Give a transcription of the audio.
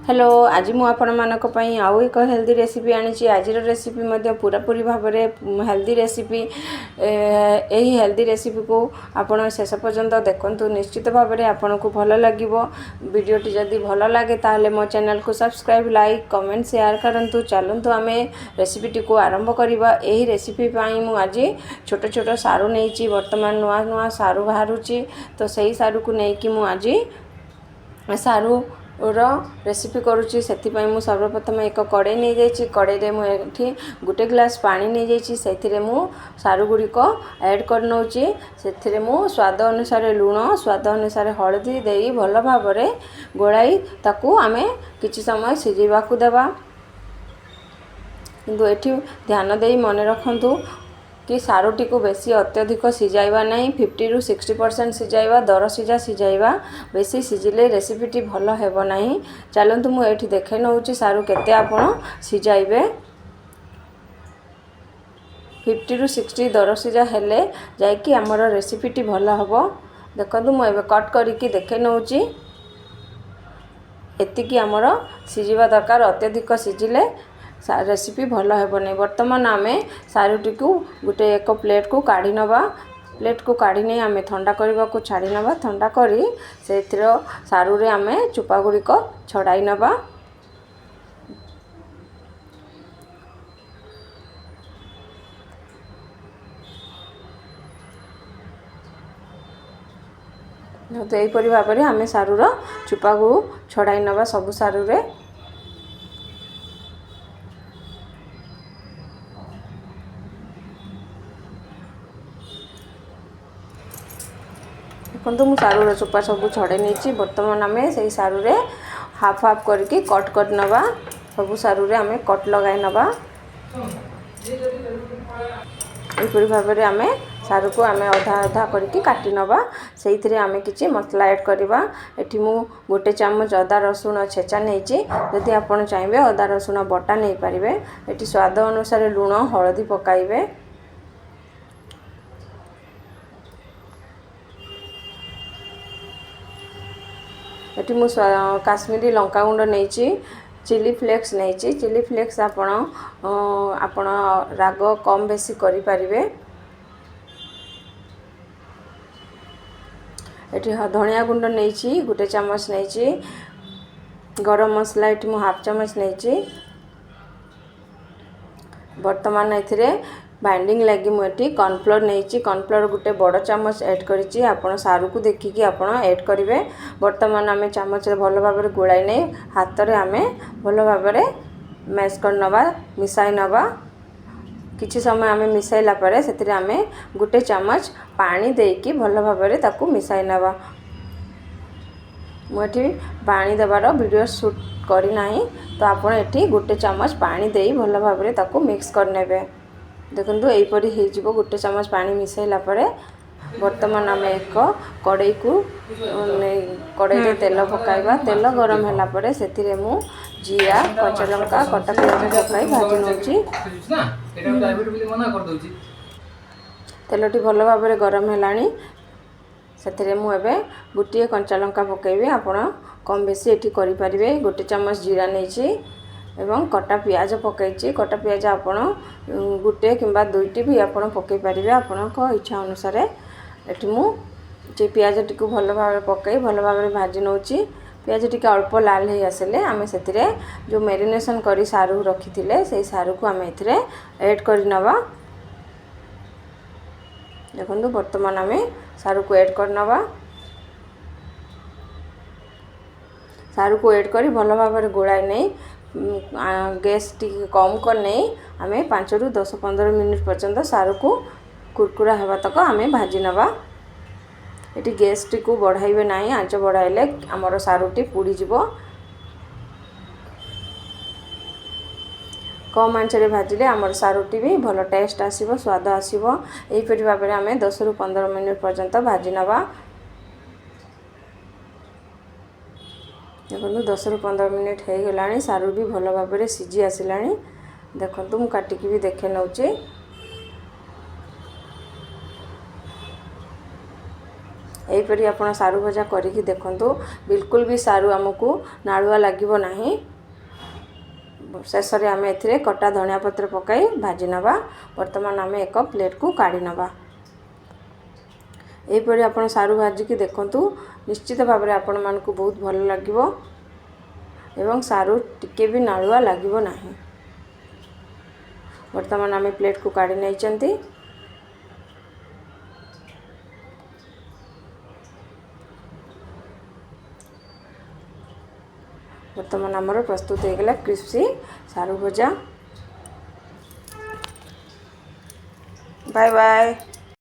Hello आज मु आपनको आउ एक हेल्दी रेसिपी आनी आज रेसिपी पूरापूरी भाव में हेल्दी रेसिपी यही हेल्दी रेसिपी को आपण शेष पर्यंत देखु निश्चित भाव में आपन को भल लगे वीडियोटी जदि भल लगे ताले मो चैनल को सब्सक्राइब लाइक कमेंट शेयर करंतु चलतु आम रेसिपीटी को आरंभ करवा। यही रेसिपी मु आज छोट छोट सारू नहीं बर्तमान नुआ नुआ सारू बाहर तो सही सारू को लेकिन मु आज सारू रेसिपी करुच्ची से सर्वप्रथम एक कड़े नहीं जाइए कड़े मुझे गोटे ग्लास पानी नहीं जाइए से मु सारू गुड़िक ऐड कर नौची से मु स्वाद अनुसार लुण स्वाद अनुसार हलदी दे भल भाव गोलाई ताकू आमे किछि समय सिझेबा को देबा। किंतु एठी ध्यान दे मन रखंतु कि सारूटी को बेसी अत्यधिक सिझाइबा नहीं 50 ରୁ 60% सिझाइबा दर सिझा सिझाइबा बेसी सिझिले रेसिपीटी भल हेबो नहीं। चलतु मु एठी देखे नउची सारू केते आपण सिझाइबे 50 ରୁ 60 दर सिझा हेले जाइकी हमर रेसिपीटी भल हेबो। देखंतु मु एबे कट करिकी देखे नउची एतिकी हमर सिझिबा दरकार अत्यधिक सिझिले रेसिपी भल हेबो नहीं। वर्तमान आमे सारूटी को गोटे एक प्लेट को काढ़ी नबा प्लेट को काढ़ी नहीं आमे ठंडा करबा को छाड़ी नबा ठंडा करी से सारू रे आमे चुपा गुड़िक छड़ाई नबा। तो यहीपरि भाव में आमे सारूर चुपा को छड़ाई नबा सबु सारू रे। देखो मु सारूर चोपा सब छड़े नहीं बर्तमान आम से सारू रे हाफ हाफ करके कट कर नवा सबू सारू रे आम कट लगाई नवा। यहीपरि भाव में आम सारू को आम अधा अधा करके काटी नवा से आम किसी मसला ऐड करवा। एठी मु गोटे चामच अदा रसुण छेचा नहीं जदि आपण चाहिए अदा रसुण बटा नहीं पारे। एठी स्वाद अनुसार लुण हलदी पकाइबे। एटी मु काश्मीरी लंका गुंड नहीं चिली फ्लेक्स नहीं चिली फ्लेक्स आपण राग कम बेसी करि पारिबे। एटी धनिया गुंड नहीं गोटे चामच नहीं गरम मसला एटी मु हाफ चामच नहीं। वर्तमान एथिरे बाइंडिंग लगी मुझे कॉर्नफ्लोर नहीं कॉर्नफ्लोर गोटे बड़ चामच ऐड करी आपण सारू को देखिकी आपण ऐड करेंगे। वर्तमान आम चामच भल भाव गोलाई नहीं हाथ में आम भल भाव मैश कर नवा मिसाई नवा। किछि समय आम मिसाइला परे से आम गोटे चामच पानी देकी भल भाव ताकू मिसाई नवा। मुझे पानी देवार वीडियो शूट करना तो आपण एठी गोटे चामच पानी दे भल भाव ताकू मिक्स करने। देखो यहीपरि हो गोटे चामच पानी मिसाइला परे वर्तमान आम एक कड़ई को कड़ई तेल पकाइबा तेल गरम होला परे सेतिरे मु जीरा कच्चा लंका कटा प्याज पकाई भाजी नउची। तेलटी भल भाव गरम हेलानी सेतिरे मु एबे गोटे कच्चा लंका पकाइबे आपण कम बेसी एठी करि परिबे। गोटे चामच जीरा नैची एवं कटा पियाज पकई कटा पियाज आपण गोटे किंबा दुईटी भी आपण पकई पारिबे आपण इच्छा अनुसार। एठी मु जे पियाज टी को भल भाव पकई भल भाव भाजी नउची पियाज टी अल्प लाल हो आसले आम से जो मैरिनेशन करी सारू रखी थिले से सारू को आम एथिरे ऐड कर नवा। देखो वर्तमान आम सारू को ऐड कर नवा सारू को ऐड करी भल भाव गोलाई नहीं गैस टी कम कर नहीं आम 5 ରୁ 10-15 मिनिट पर्यंत सारू को कुरकुरा हेबा तक आम भाजी नवा। ये गैस टी को बढ़ाइबे नहीं आंच बढ़ाइले आमर सारूटी पुड़ी जीवो। कम आंच रे भाजिले आमर सारूटी भी भल टेस्ट आसीबो स्वाद आसीबो। एहीपरि भाव में आम 10 ରୁ 15 मिनिट पर्यंत भाजी नवा। देखो 10 ରୁ 15 मिनिट हो गलानी सारू भी भल भाव में सीझी आसलानी। देखो मु काटिकी भी देखे नउची एहीपरि आपण सारू भजा करिकी देखंतु बिल्कुल भी सारू आमको नालुआ लागिबो नाही। शेष में आम ए कटा धनिया पत्र पकाई भाजी नवा। वर्तमान आम एक प्लेट को काढ़ी नवा। एहीपरि आपण सारू भाजिकी देखंतु निश्चित भाव में आपण मानकु बहुत भल लागिबो एवं सारू टिके भी नालुआ लागिबो नाही। वर्तमान आम प्लेट को काढ़ी नहीं चंती। वर्तमान आमर प्रस्तुत हो गला क्रिस्पी सारू भजा। Bye bye.